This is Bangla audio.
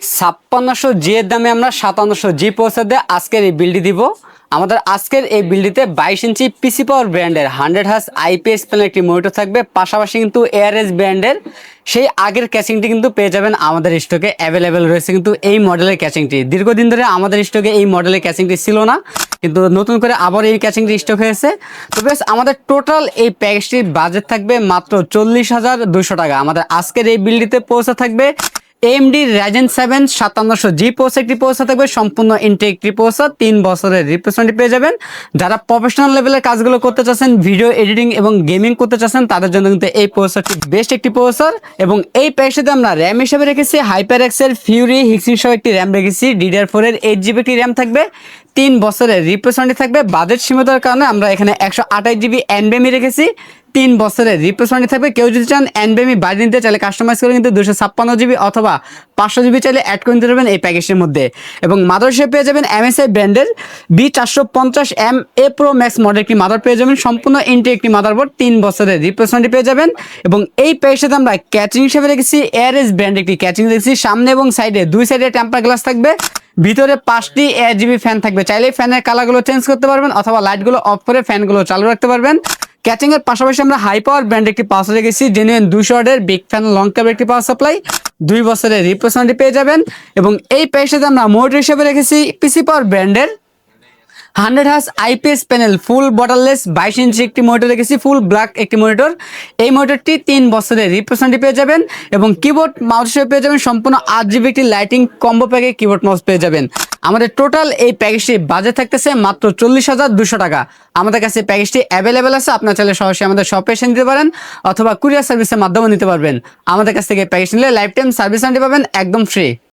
5600 জি এর দামে আমরা 5700 জি প্রসেসর দিয়ে আজকের এই বিলটি দিব। আমাদের আজকের এই বিলটিতে 22 ইঞ্চি পিসি পাওয়ার ব্র্যান্ডের 100 হার্জ আইপিএস প্যানেল একটি মনিটর থাকবে, পাশাপাশি কিন্তু এআরএস ব্র্যান্ডের সেই আগের ক্যাচিংটি কিন্তু পেয়ে যাবেন আমাদের স্টকে অ্যাভেলেবেল রয়েছে। কিন্তু এই মডেলের ক্যাচিংটি দীর্ঘদিন ধরে আমাদের স্টকে এই মডেলের ক্যাচিংটি ছিল না, কিন্তু নতুন করে আবার এই ক্যাচিংটি স্টক হয়েছে। তো বেশ, আমাদের টোটাল এই প্যাকেজটির বাজেট থাকবে মাত্র 40,200 টাকা। আমাদের আজকের এই বিলটিতে পৌঁছে থাকবে AMD Ryzen 7 5700 জি প্রসেসর একটি প্রসেসর থাকবে, সম্পূর্ণ ইনটেক একটি প্রসেসর, 3 বছরের রিপ্লেসমেন্ট পেয়ে যাবেন। যারা প্রফেশনাল লেভেলের কাজগুলো করতে চাচ্ছেন, ভিডিও এডিটিং এবং গেমিং করতে চাচ্ছেন, তাদের জন্য কিন্তু এই প্রসেসরটি বেস্ট একটি প্রসেসর। এবং এই প্যাকেজটিতে আমরা র্যাম হিসেবে রেখেছি HyperX-এর Fury হিক্সিং সহ একটি র্যাম রেখেছি, DDR4 এর 8GB একটি র্যাম থাকবে, 3 বছরের রিপ্লেসমেন্ট থাকবে। বাজেট সীমিততার কারণে আমরা এখানে 128GB NVMe রেখেছি, 3 বছরের রিপ্লেসমেন্ট থাকবে। কেউ যদি চান NVMe বাড়িয়ে নিতে চাইলে কাস্টমাইজ করে কিন্তু 256GB অথবা 500GB চাইলে অ্যাড করে নিতে পারবেন এই প্যাকেজের মধ্যে। এবং মাদার হিসেবে পেয়ে যাবেন MSI ব্র্যান্ডের B450M A Pro Max model একটি মাদার পেয়ে যাবেন, সম্পূর্ণ ইনটেক একটি মাদারবোর্ড, 3 বছরের রিপ্লেসমেন্ট পেয়ে যাবেন। এবং এই প্যাকেজটাতে আমরা ক্যাচিং হিসেবে রেখেছি এআরএস ব্র্যান্ড একটি ক্যাচিং রেখেছি, সামনে এবং সাইডে 2 সাইডে টেম্পার গ্লাস থাকবে, ভিতরে 5টি ARGB ফ্যান থাকবে। চাইলে ফ্যানের কালারগুলো চেঞ্জ করতে পারবেন অথবা লাইটগুলো অফ করে ফ্যানগুলো চালু রাখতে পারবেন। ক্যাচিং এর পাশাপাশি আমরা হাই পাওয়ার ব্র্যান্ড একটি পাওয়ার রেখেছি, জেনুইন 200 ওয়াটের বিগ ফ্যান লং কেবল একটি পাওয়ার সাপ্লাই, 2 বছরের রিপ্লেসমেন্ট পেয়ে যাবেন। এবং এই প্যাকেজটাতে আমরা মনিটর হিসেবে রেখেছি পিসি পাওয়ার ব্র্যান্ডের 100 হার্জ আইপিএস প্যানেল ফুল বটললেস 22 ইঞ্চি একটি মনিটর রেখেছি, ফুল ব্ল্যাক একটি মনিটর। এই মনিটরটি 3 বছরের রিপ্লেসমেন্ট পেয়ে যাবেন। এবং কিবোর্ড মাউস হিসেবে পেয়ে যাবেন সম্পূর্ণ 8GB একটি লাইটিং কম্বো প্যাকে কিবোর্ড মাউস পেয়ে যাবেন। আমাদের টোটাল এই প্যাকেজটি বাজেট থাকতেছে মাত্র 40,200 টাকা। আমাদের কাছে প্যাকেজটি অ্যাভেলেবেল আছে, আপনার চাইলে সরাসরি আমাদের শপে এসে নিতে পারেন অথবা কুরিয়ার সার্ভিসের মাধ্যমে নিতে পারবেন। আমাদের কাছ থেকে প্যাকেজ নিলে লাইফ টাইম সার্ভিস আনতে পাবেন একদম ফ্রি।